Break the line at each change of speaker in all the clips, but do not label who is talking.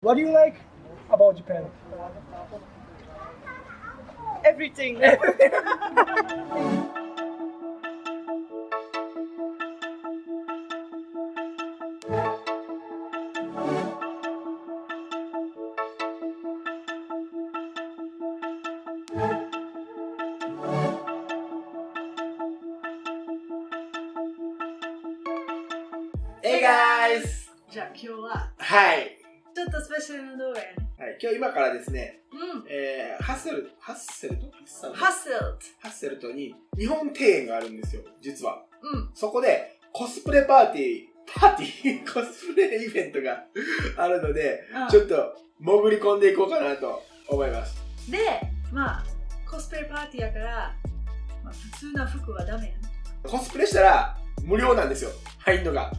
What do you like about Japan?
Everything.
Hey guys!
じゃあ今日は
はい。
ちょっとスペシャルな動画やね。
はい、今日今からですね、ハッセルトに日本庭園があるんですよ、実は。そこでコスプレコスプレイベントがあるので、ちょっと潜り込んでいこうかなと思います。
で、まあコスプレパーティーやから、まあ、普通な服はダメやね。
コスプレしたら無料なんですよ、入るのが。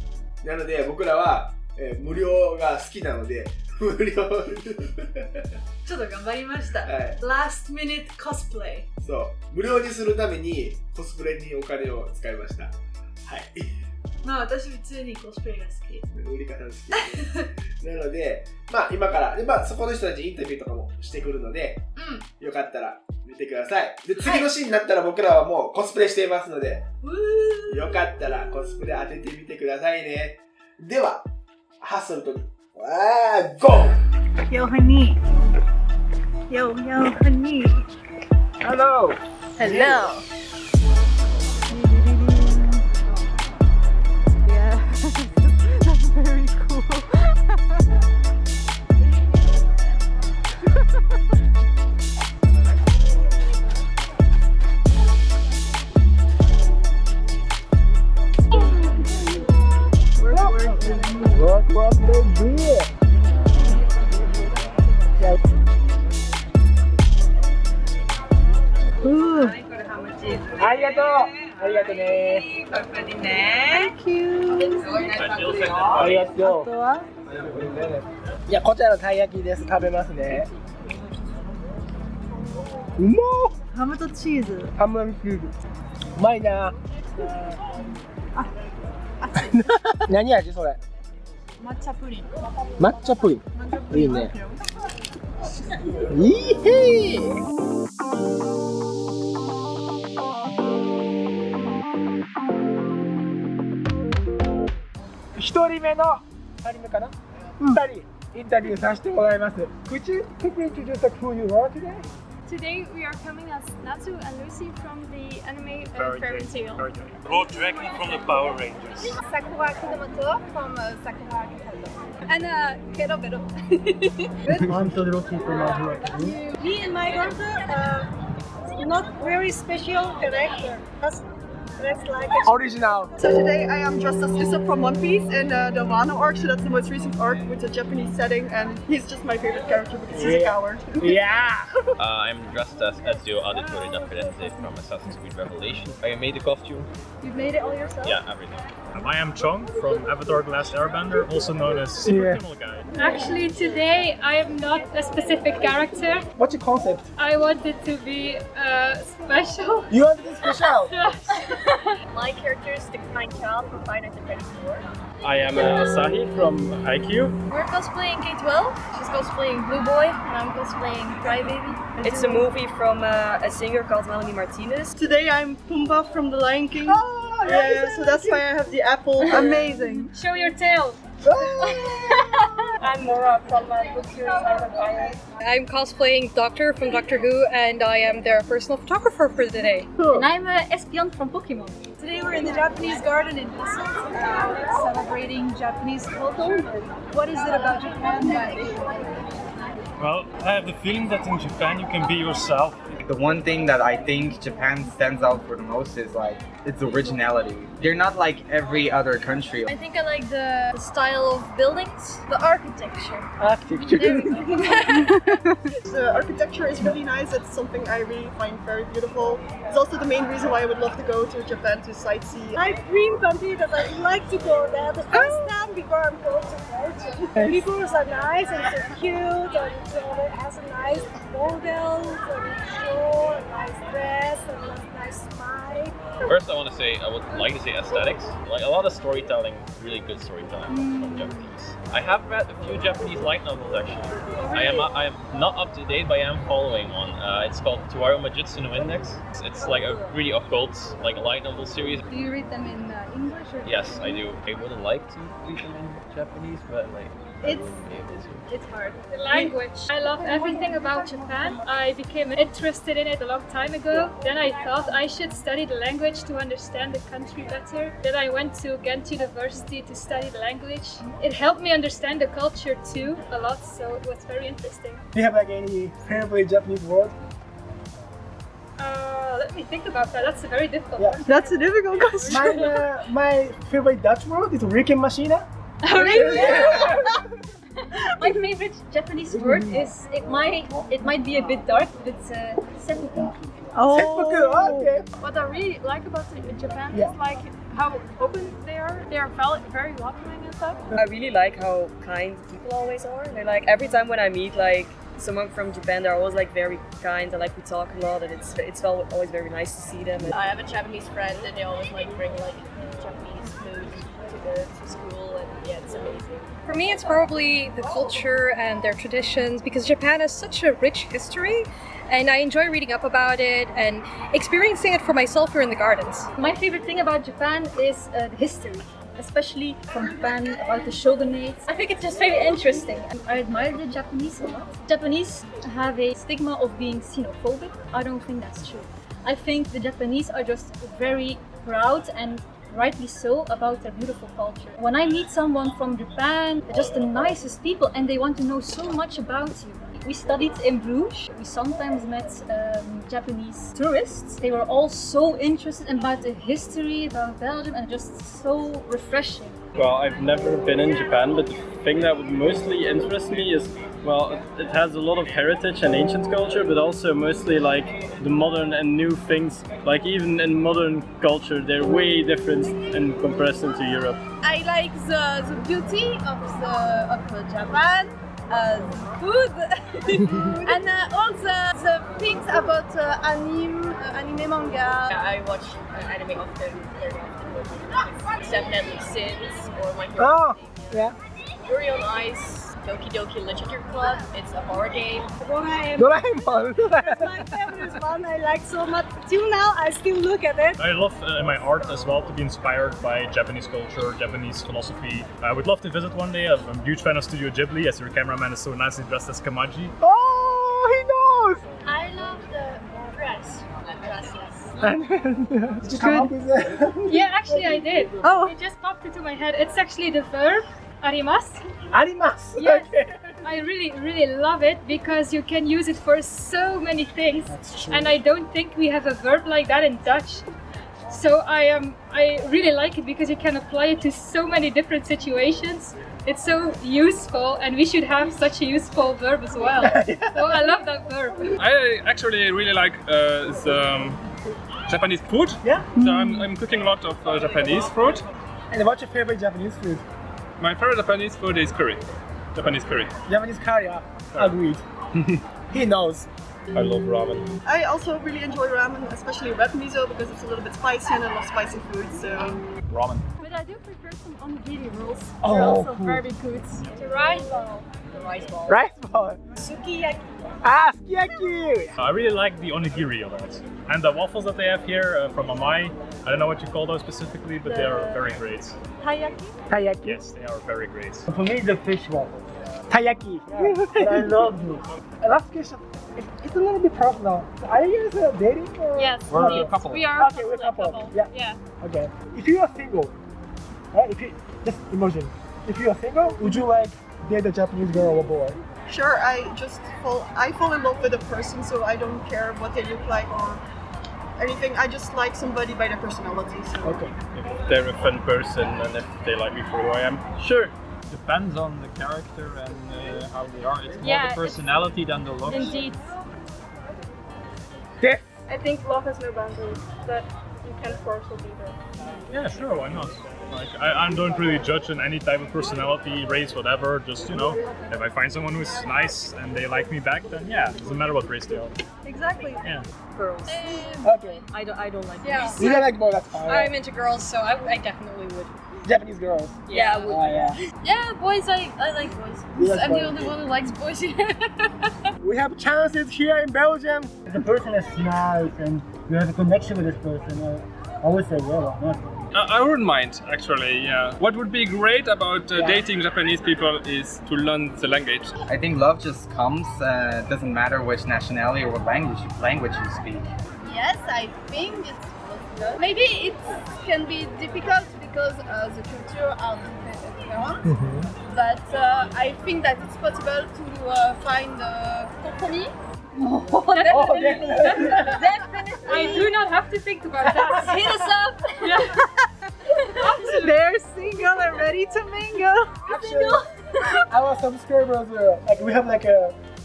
なので僕らは、無料が好きなので無料ちょっ
と頑張りました、はい、Last minute cosplay。 そう
無料にするためにコスプレにお金を使いました。はい。
まあ私普通にコスプレが好き。
売り方が好きですなのでまあ今からで、まあ、そこの人たちインタビューとかもしてくるので、よかったら見てください。で次のシーンになったら僕らはもうコスプレしていますので、よかったらコスプレ当ててみてくださいね。ではハッスルとにゴー。
Yo honey. Yo honey.
Hello.
Hello.
Yeah, that's very cool.
Work, baby. Yeah. Ooh. ありがとう。ありがとうね。
Thank you.
ありがとう。あとは？いや、こちらのたい焼きです。食べますね。うまっ。
ハムとチーズ。
ハムとチーズ。うまいな。何味それ？
抹茶プリン。
抹茶プリン。いいね。いいへー。一人目の2人目かな、2人インタビューさせてもらいます。Could you quickly introduce who you are today?
Today we are coming as Natsu and Lucy from the anime Fairy Tail.
Lord Dragon from the Power Rangers.
Sakura Kudomoto from Sakura Kitato. And Kero Bero.
I'm so lucky to know you.
Me and my daughter, not very special character. That's like
Original.
So today I am dressed as Usopp from One Piece in the Wano arc, so that's the most recent arc with a Japanese setting, and he's just my favorite character because he's a coward.
Yeah.
I'm dressed as Ezio Auditore da Firenze from Assassin's Creed Revelations. I made the costume.
You've made it all yourself?
Yeah, everything.
I am Chong from Avatar: The Last Airbender, also known as Super Tunnel Guy.
Actually today I am not a specific character.
What's your concept?
I wanted to be special.
You want to be special?
My character is the kind child from Five Nights at Freddy's 4.
I am Asahi from IQ.
We're cosplaying K-12. She's cosplaying Blue Boy, and I'm cosplaying Crybaby.
It's a movie from a singer called Melanie Martinez.
Today I'm Pumbaa from The Lion King. Oh, yeah, so that's why I have the apple. Amazing.
Show your tail.
I'm Mora from Book Series Island Island.
I'm cosplaying Doctor from Doctor Who, and I am their personal photographer for the day.
And I'm Espion from Pokemon.
Today we're in the Japanese garden in Osaka, celebrating Japanese culture. What is it about Japan that you like?
Well, I have the feeling that in Japan you can be yourself.
The one thing that I think Japan stands out for the most is like its originality. They're not like every other country.
I think I like the style of buildings, the architecture. The architecture is really nice. It's something I really find very beautiful. It's also the main reason why I would love to go to Japan to sightsee. My dream country that I'd like to go there the first time
Japan before I'm going to Belgium. People are nice and so cute, and so it has a nice models and show, a nice dress, and a nice smile.
First, I would like to say aesthetics. Like a lot of storytelling, really good storytelling from Japanese. I have read a few Japanese light novels actually. I am not up to date, but I am following one. It's called Tuaro Majutsu no Index. It's like a really occult, like a light novel series.
Do you read them in English or?
Yes, I do. I would like to read them in Japanese, but like
It's hard.
The language. I love everything about Japan. I became interested in it a long time ago. Then I thought I should study the language to understand the country better. Then I went to Ghent University to study the language. It helped me understand the culture too a lot, so it was very interesting.
Do you have like any favorite Japanese word?
Let me think about that. That's a very difficult one.
That's a difficult question.
My favorite Dutch word is Riken Machina.
My favorite Japanese word is it might be a bit dark, but it's seppuku.
Oh, okay.
What I really like about Japan is like how open they are. They are very welcoming and stuff.
I really like how kind people always are. They're like every time when I meet like someone from Japan, they're always like very kind and like we talk a lot, and it's always very nice to see them.
I have a Japanese friend, and they always like bring like Japanese food to school, and yeah, it's amazing.
For me, it's probably the culture and their traditions, because Japan has such a rich history, and I enjoy reading up about it and experiencing it for myself here in the gardens.
My favorite thing about Japan is the history, especially from Japan, about the shogunates. I think it's just very interesting. I admire the Japanese a lot. Japanese have a stigma of being xenophobic. I don't think that's true. I think the Japanese are just very proud, and rightly so, about their beautiful culture. When I meet someone from Japan, they're just the nicest people, and they want to know so much about you. We studied in Bruges. We sometimes met Japanese tourists. They were all so interested about the history, about Belgium, and just so refreshing.
Well, I've never been in Japan, but the thing that would mostly interest me is, well, it has a lot of heritage and ancient culture, but also mostly like the modern and new things. Like even in modern culture, they're way different in comparison to Europe.
I like the beauty of Japan. Food and all the things about anime manga.
I watch anime often. It's definitely Sins or my favorite.
Oh, yeah.
Yuri on Ice, Doki Doki Literature Club. It's a horror game.
Doraemon.
It's my favorite one. I like so much. Till now, I still look at it.
I love in my art as well to be inspired by Japanese culture, Japanese philosophy. I would love to visit one day. I'm a huge fan of Studio Ghibli, as your cameraman is so nicely dressed as Kamaji.
Oh, he knows.
I love the dress.
Did you come up with that?
Yeah, actually I did.
Oh.
It just popped into my head. It's actually the verb arimasu.
Arimasu.
Yes.
Okay.
I really love it because you can use it for so many things.
That's true.
And I don't think we have a verb like that in Dutch. So I really like it because you can apply it to so many different situations. It's so useful, and we should have such a useful verb as well. So I love that verb.
I actually really like the Japanese food.
Yeah.
So I'm cooking a lot of Japanese food.
And what's your favorite Japanese food?
My favorite Japanese food is curry. Japanese curry.
Japanese curry, yeah. Agreed. He knows.
I love ramen.
I also really enjoy ramen, especially red miso, because it's a little bit spicy and I love spicy food, so...
Ramen.
But I do prefer some onigiri rolls.
Oh,
They're also
cool.
very good. The rice ball.
The rice ball.
Rice ball.
Sukiyaki.
Ah, sukiyaki.
I really like the onigiri a lot. And the waffles that they have here from Amai, I don't know what you call those specifically, but they are very great.
Taiyaki.
Taiyaki.
Yes, they are very great.
For me, the fish waffle. Taiyaki. Yeah. I love it. Last question. It's a little bit personal. Are you guys dating? Or?
Yes,
We're
indeed.
a couple.
We are
Okay, we're a couple.
Yeah.
Okay. If you are single, right? If you just imagine, if you are single, would you like date a Japanese girl or boy?
Sure, I fall in love with a person, so I don't care what they look like or anything. I just like somebody by their personality. So.
Okay.
If they're a fun person and if they like me for who I am, sure.
Depends on the character and how they are. It's more
Yeah,
the personality than the looks.
Indeed. I think love has no boundaries. That you can force will be there.
Yeah, sure, why not?
Like I don't really judge in any type of personality, race, whatever. Just if I find someone who's nice and they like me back, then yeah, it doesn't matter what race they are.
Exactly.
Yeah.
Girls.
Okay.
I don't like
Yeah.
You don't like boys, that's fine.
I'm into girls, so I definitely would.
Japanese girls.
Yeah, I would.
Yeah.
Yeah, boys, I like boys.
You like
I'm the
boys.
only one who likes boys here.
We have chances here in Belgium. If the person is nice and you have a connection with this person, I would say yeah, why not?
I wouldn't mind, actually, yeah. What would be great about dating Japanese people is to learn the language.
I think love just comes, doesn't matter which nationality or what language you speak.
Yes, I think it's maybe it can be difficult because the culture are different. But I think that it's possible to find a compromise.
Oh, definitely. I do not have to think about that.
Hit us up.
They're single and ready to mingle.
Actually, our subscribers, we have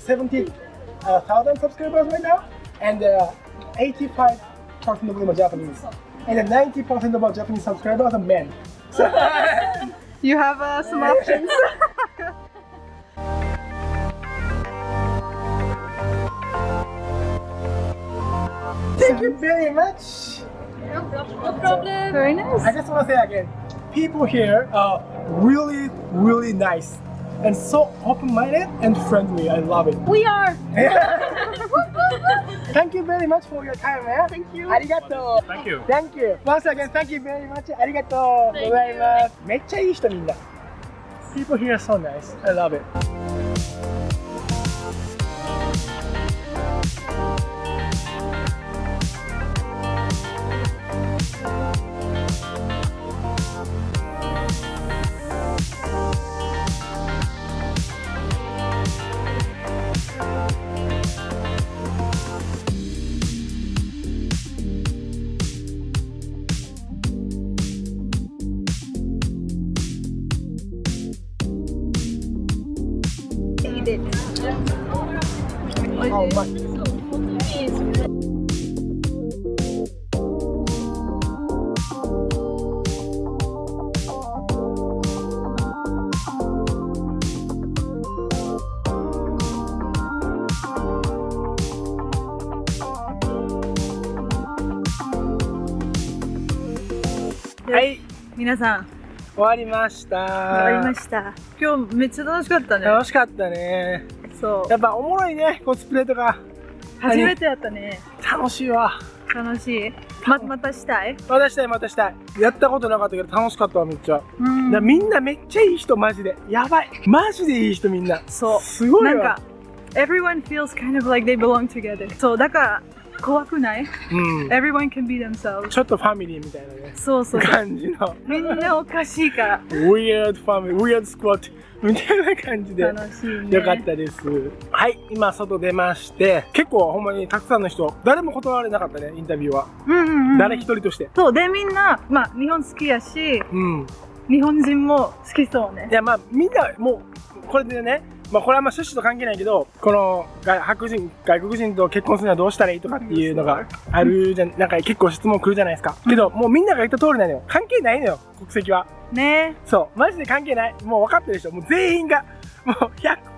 70,000 subscribers right now, and 85% of them are Japanese, and 90% of our Japanese subscribers are men. So
You have some options.
thank you very much.
No problem.
Very nice.
I just want to say again, people here are really, really nice and so open-minded and friendly. I love it.
We are.
Thank you very much for your time, man. Thank you. ありがとう。
Thank you.
Thank you. Once again, thank you very much. ありがとうございます。めっちゃいい人みんな。People here are so nice. I love it. Oh, my. Hey.
皆さん
終わりました。
終わりました。今日めっちゃ楽しかったね。
楽しかったね。
そう。
やっぱおもろいね、コスプレとか。
初めてやったね。
楽しいわ。
楽しい。またしたい？
またしたい、またしたい。やったことなかったけど楽しかったわ、めっちゃ。みんなめっちゃいい人、マジで。やばい。マジでいい人みんな。
そう。
すごいわ。
なんか、everyone feels kind of like they belong together. そう、だから怖くない？Everyone can be themselves.
ちょっとファミリーみたいなね。
そうそう。
感じの。
みんなおかしいから。
Weird family, weird squad みたいな感じで。
楽しいね。
よかったです。はい、今外出まして、結構ほんまにたくさんの人、誰も断られなかったね、インタビューは。誰一人として。
そう、でみんな、まあ日本好きやし、日本人も好きそうね。
いやまあみんなもう、これでね、まあこれはまあ趣旨と関係ないけど、この外国人と結婚するにはどうしたらいいとかっていうのがあるじゃん、なんか結構質問来るじゃないですか。けどもうみんなが言った通りなのよ。関係ないのよ、国籍は。
ね。
そう、マジで関係ない。もう分かってるでしょ。もう全員がもう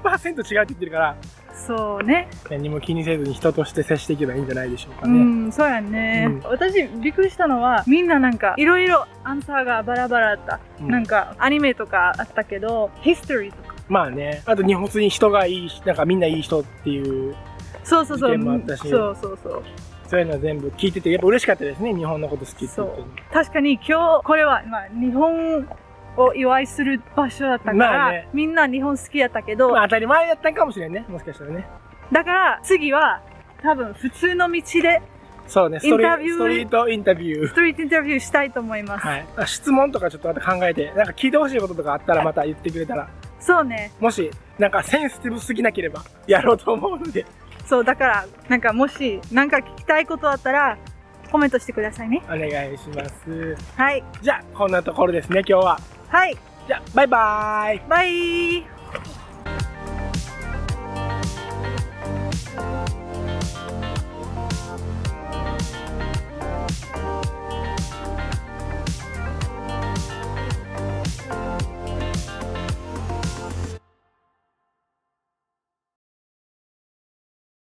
100% 違うって言ってるから。
そうね。
何も気にせずに人として接していけばいいんじゃないでしょうかね。
そうやね。私びっくりしたのは、みんななんかいろいろアンサーがバラバラだった。なんかアニメとかあったけど、ヒストリーとか。
まあね、あと日本に人がいい、なんかみんないい人っていう意見もあったし、そういうの全部聞いててやっぱ嬉しかったですね、日本のこと好きって言って。
確かに今日これは、まあ、日本を祝いする場所だったから、みんな日本好きやったけど、
まあ当たり前やったんかもしれんね、もしかしたらね。
だから次は多分普通の道で
そうね、ストリートインタビュー。
ストリートインタビューしたいと思います。
はい。質問とかちょっとまた考えて、なんか聞いてほしいこととかあったらまた言ってくれたら。
そうね。
もし、なんかセンシティブすぎなければ、やろうと思うので。
そう、だから、なんかもし、なんか聞きたいことあったら、コメントしてくださいね。
お願いします。
はい。
じゃあ、こんなところですね、今日は。
はい。
じゃあ、バイバーイ。
バイ。